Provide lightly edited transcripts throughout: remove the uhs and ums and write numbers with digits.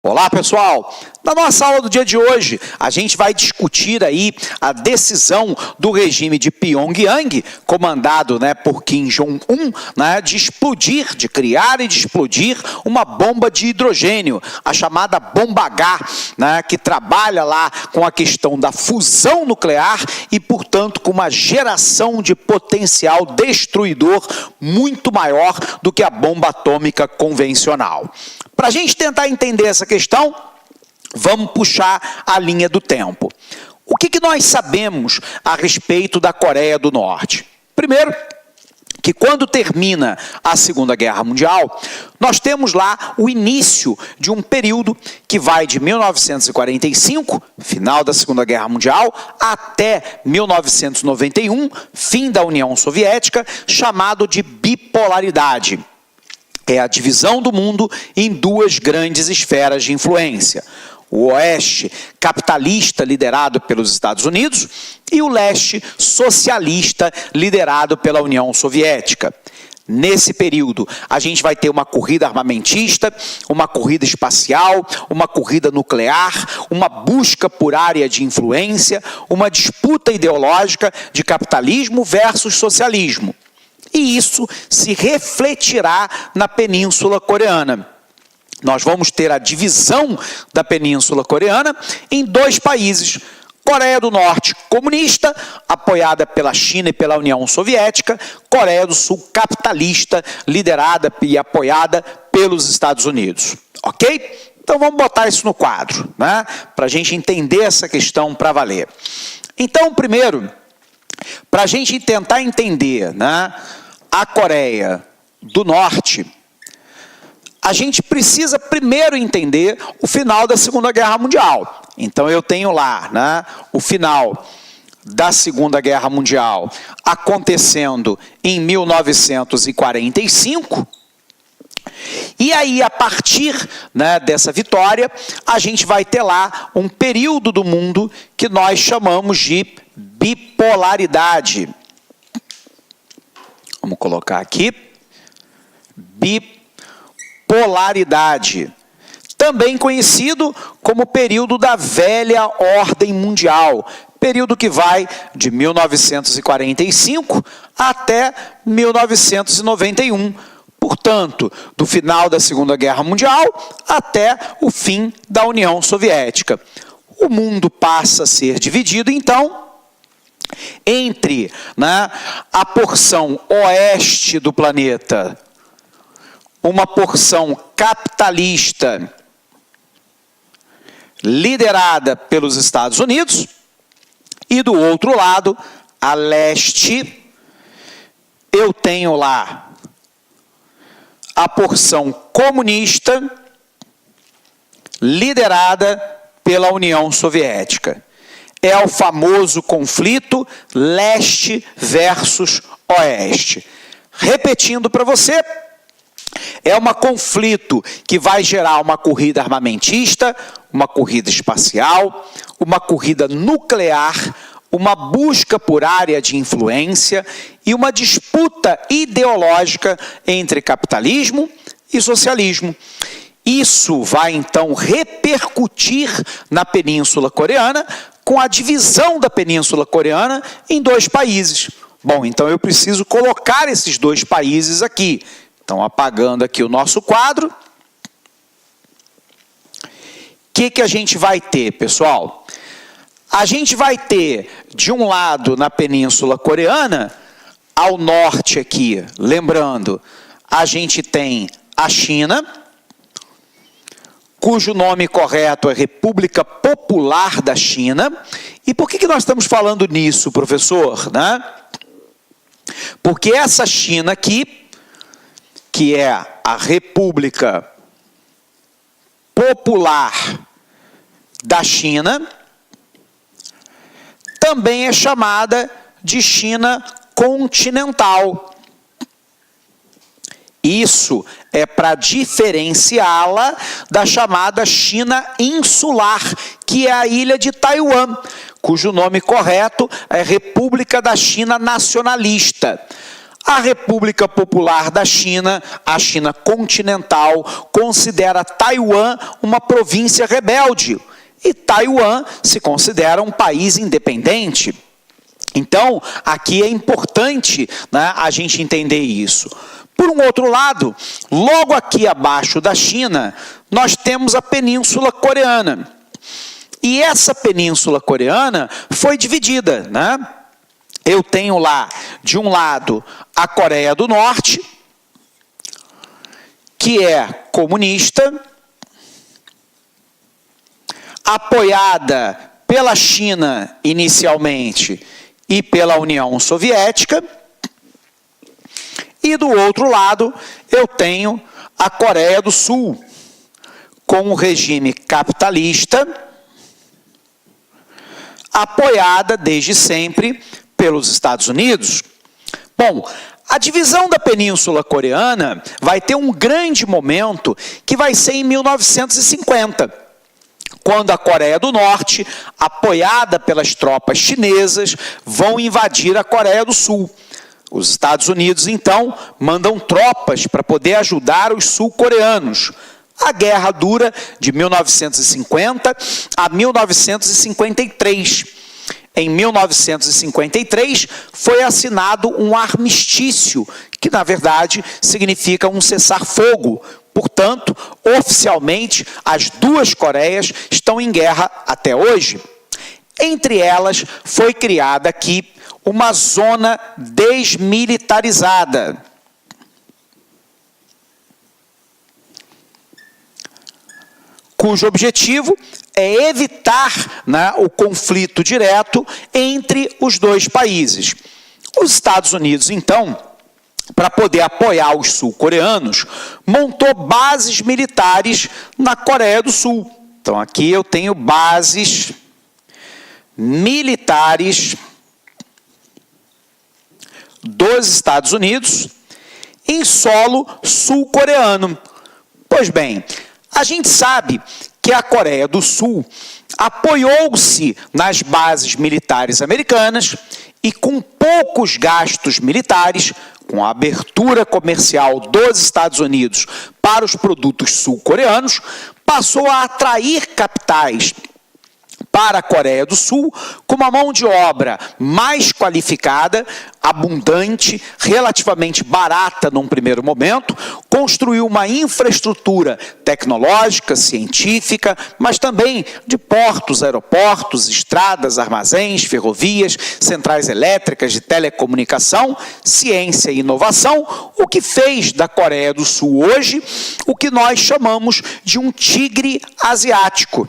Olá, pessoal! Na nossa aula do dia de hoje, a gente vai discutir aí a decisão do regime de Pyongyang, comandado por Kim Jong-un, de explodir, de criar e de explodir uma bomba de hidrogênio, a chamada bomba H, que trabalha lá com a questão da fusão nuclear e, portanto, com uma geração de potencial destruidor muito maior do que a bomba atômica convencional. Para a gente tentar entender essa questão, vamos puxar a linha do tempo. O que nós sabemos a respeito da Coreia do Norte? Primeiro, que quando termina a Segunda Guerra Mundial, nós temos lá o início de um período que vai de 1945, final da Segunda Guerra Mundial, até 1991, fim da União Soviética, chamado de bipolaridade. É a divisão do mundo em duas grandes esferas de influência. O oeste capitalista, liderado pelos Estados Unidos, e o leste socialista, liderado pela União Soviética. Nesse período, a gente vai ter uma corrida armamentista, uma corrida espacial, uma corrida nuclear, uma busca por área de influência, uma disputa ideológica de capitalismo versus socialismo. E isso se refletirá na Península Coreana. Nós vamos ter a divisão da Península Coreana em dois países. Coreia do Norte comunista, apoiada pela China e pela União Soviética. Coreia do Sul capitalista, liderada e apoiada pelos Estados Unidos. Ok? Então vamos botar isso no quadro, para a gente entender essa questão para valer. Então, primeiro, para a gente tentar entender a Coreia do Norte, a gente precisa primeiro entender o final da Segunda Guerra Mundial. Então eu tenho lá o final da Segunda Guerra Mundial acontecendo em 1945. E aí, a partir dessa vitória, a gente vai ter lá um período do mundo que nós chamamos de bipolaridade. Vamos colocar aqui. Bipolaridade. Também conhecido como período da velha ordem mundial. Período que vai de 1945 até 1991. Portanto, do final da Segunda Guerra Mundial até o fim da União Soviética. O mundo passa a ser dividido, então, entre a porção oeste do planeta, uma porção capitalista liderada pelos Estados Unidos, e do outro lado, a leste, eu tenho lá a porção comunista liderada pela União Soviética. É o famoso conflito leste versus oeste. Repetindo para você, é um conflito que vai gerar uma corrida armamentista, uma corrida espacial, uma corrida nuclear, uma busca por área de influência e uma disputa ideológica entre capitalismo e socialismo. Isso vai, então, repercutir na Península Coreana, com a divisão da Península Coreana em dois países. Bom, então eu preciso colocar esses dois países aqui. Então, apagando aqui o nosso quadro. O que a gente vai ter, pessoal? A gente vai ter, de um lado, na Península Coreana, ao norte aqui, lembrando, a gente tem a China, cujo nome correto é República Popular da China. E por que nós estamos falando nisso, professor? Porque essa China aqui, que é a República Popular da China, também é chamada de China continental. Isso é para diferenciá-la da chamada China insular, que é a ilha de Taiwan, cujo nome correto é República da China Nacionalista. A República Popular da China, a China continental, considera Taiwan uma província rebelde. E Taiwan se considera um país independente. Então, aqui é importante, né, a gente entender isso. Por um outro lado, logo aqui abaixo da China, nós temos a Península Coreana. E essa Península Coreana foi dividida, né? Eu tenho lá, de um lado, a Coreia do Norte, que é comunista, apoiada pela China inicialmente e pela União Soviética. E do outro lado, eu tenho a Coreia do Sul, com o regime capitalista, apoiada desde sempre pelos Estados Unidos. Bom, a divisão da Península Coreana vai ter um grande momento que vai ser em 1950, quando a Coreia do Norte, apoiada pelas tropas chinesas, vão invadir a Coreia do Sul. Os Estados Unidos, então, mandam tropas para poder ajudar os sul-coreanos. A guerra dura de 1950 a 1953. Em 1953, foi assinado um armistício, que, na verdade, significa um cessar-fogo. Portanto, oficialmente, as duas Coreias estão em guerra até hoje. Entre elas, foi criada aqui uma zona desmilitarizada, cujo objetivo é evitar, né, o conflito direto entre os dois países. Os Estados Unidos, então, para poder apoiar os sul-coreanos, montou bases militares na Coreia do Sul. Então, aqui eu tenho bases militares dos Estados Unidos em solo sul-coreano. Pois bem, a gente sabe que a Coreia do Sul apoiou-se nas bases militares americanas e, com poucos gastos militares, com a abertura comercial dos Estados Unidos para os produtos sul-coreanos, passou a atrair capitais para a Coreia do Sul com uma mão de obra mais qualificada, abundante, relativamente barata num primeiro momento, construiu uma infraestrutura tecnológica, científica, mas também de portos, aeroportos, estradas, armazéns, ferrovias, centrais elétricas, de telecomunicação, ciência e inovação, o que fez da Coreia do Sul hoje o que nós chamamos de um tigre asiático.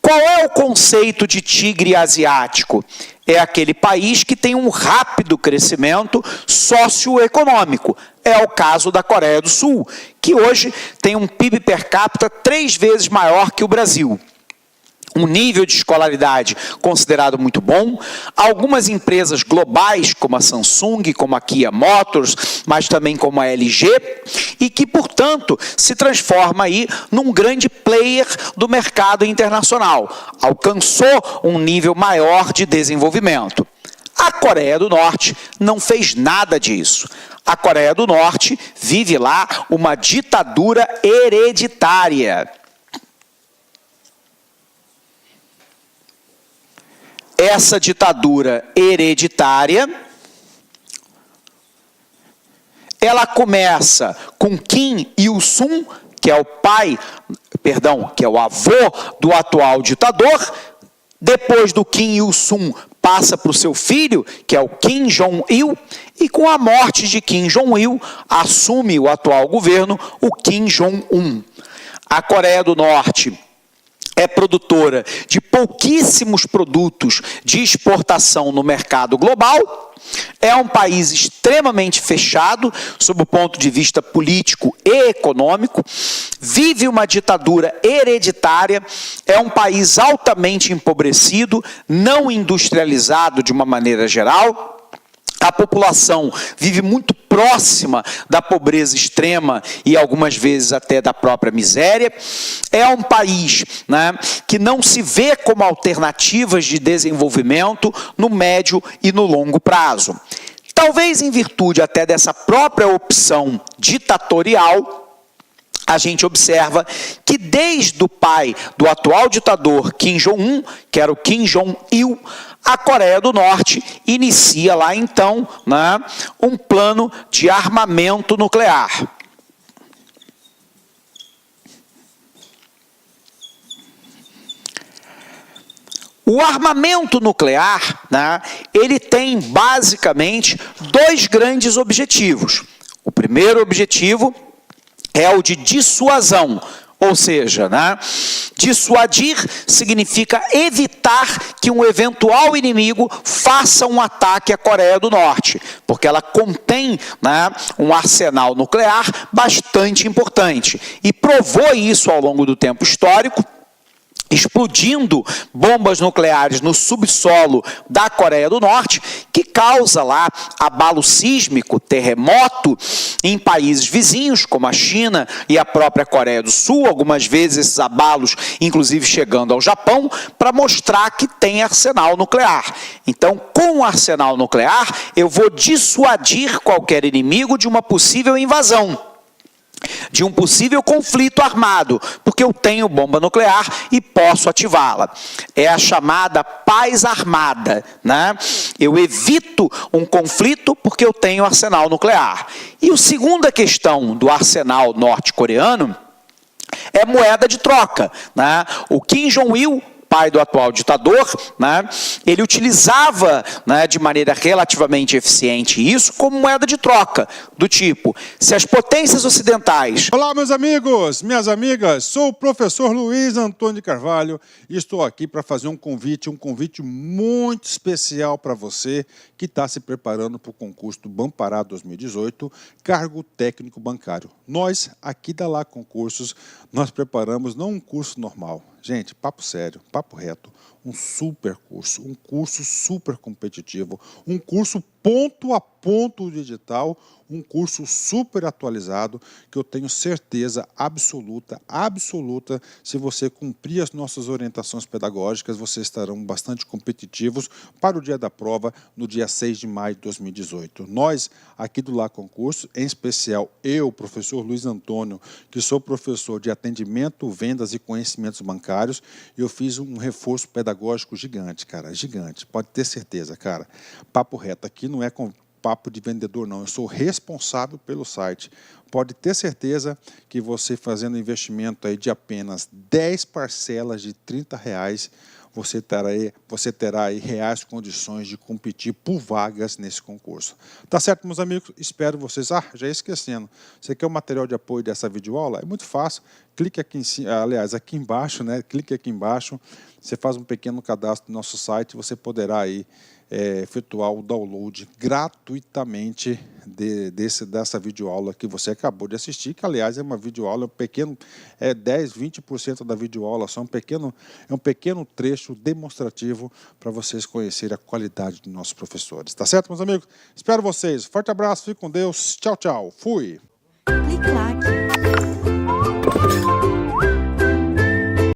Qual é o conceito de tigre asiático? É aquele país que tem um rápido crescimento socioeconômico. É o caso da Coreia do Sul, que hoje tem um PIB per capita 3 vezes maior que o Brasil. Um nível de escolaridade considerado muito bom. Algumas empresas globais, como a Samsung, como a Kia Motors, mas também como a LG, e que, portanto, se transforma aí num grande player do mercado internacional. Alcançou um nível maior de desenvolvimento. A Coreia do Norte não fez nada disso. A Coreia do Norte vive lá uma ditadura hereditária. Essa ditadura hereditária, ela começa com Kim Il-sung, que é o avô do atual ditador. Depois do Kim Il-sung, passa para o seu filho, que é o Kim Jong-il, e com a morte de Kim Jong-il, assume o atual governo, o Kim Jong-un. A Coreia do Norte é produtora de pouquíssimos produtos de exportação no mercado global, é um país extremamente fechado, sob o ponto de vista político e econômico, vive uma ditadura hereditária, é um país altamente empobrecido, não industrializado de uma maneira geral. A população vive muito próxima da pobreza extrema e algumas vezes até da própria miséria. É um país, né, que não se vê como alternativas de desenvolvimento no médio e no longo prazo. talvez em virtude até dessa própria opção ditatorial, a gente observa que desde o pai do atual ditador Kim Jong-un, que era o Kim Jong-il, a Coreia do Norte inicia lá então, né, um plano de armamento nuclear. O armamento nuclear, né, ele tem basicamente dois grandes objetivos. O primeiro objetivo é o de dissuasão, ou seja, né, dissuadir significa evitar que um eventual inimigo faça um ataque à Coreia do Norte, porque ela contém, né, um arsenal nuclear bastante importante e provou isso ao longo do tempo histórico, explodindo bombas nucleares no subsolo da Coreia do Norte, que causa lá abalo sísmico, terremoto em países vizinhos, como a China e a própria Coreia do Sul, algumas vezes esses abalos, inclusive chegando ao Japão, para mostrar que tem arsenal nuclear. Então, com o arsenal nuclear, eu vou dissuadir qualquer inimigo de uma possível invasão, de um possível conflito armado, porque eu tenho bomba nuclear e posso ativá-la. É a chamada paz armada, né? Eu evito um conflito porque eu tenho arsenal nuclear. E a segunda questão do arsenal norte-coreano é moeda de troca, né? O Kim Jong-il, pai do atual ditador, né, ele utilizava, né, de maneira relativamente eficiente isso como moeda de troca, do tipo, se as potências ocidentais... Olá, meus amigos, minhas amigas, sou o professor Luiz Antônio de Carvalho e estou aqui para fazer um convite muito especial para você que está se preparando para o concurso do Banpará 2018, cargo técnico bancário. Nós, aqui da Lá Concursos, nós preparamos não um curso normal, gente, papo sério, papo reto, um curso super competitivo, um curso ponto a ponto digital, um curso super atualizado, que eu tenho certeza absoluta, se você cumprir as nossas orientações pedagógicas, vocês estarão bastante competitivos para o dia da prova, no dia 6 de maio de 2018. Nós, aqui do Lá Concurso, em especial eu, professor Luiz Antônio, que sou professor de atendimento, vendas e conhecimentos bancários, eu fiz um reforço pedagógico gigante, cara, gigante, pode ter certeza, cara. Papo reto, aqui não é com papo de vendedor, não. Eu sou responsável pelo site. Pode ter certeza que você fazendo investimento aí de apenas 10 parcelas de R$30, você terá aí reais condições de competir por vagas nesse concurso. Tá certo, meus amigos? Espero vocês. Ah, já ia esquecendo. Você quer o material de apoio dessa videoaula? É muito fácil. Clique aqui em cima, aliás, aqui embaixo, né? Clique aqui embaixo. Você faz um pequeno cadastro no nosso site. Você poderá aí efetuar o download gratuitamente dessa videoaula que você acabou de assistir, que aliás é uma videoaula, 10, 20% da videoaula, só é um pequeno trecho demonstrativo para vocês conhecerem a qualidade dos nossos professores. Tá certo, meus amigos? Espero vocês. Forte abraço, fique com Deus. Tchau, tchau. Fui! Clique lá.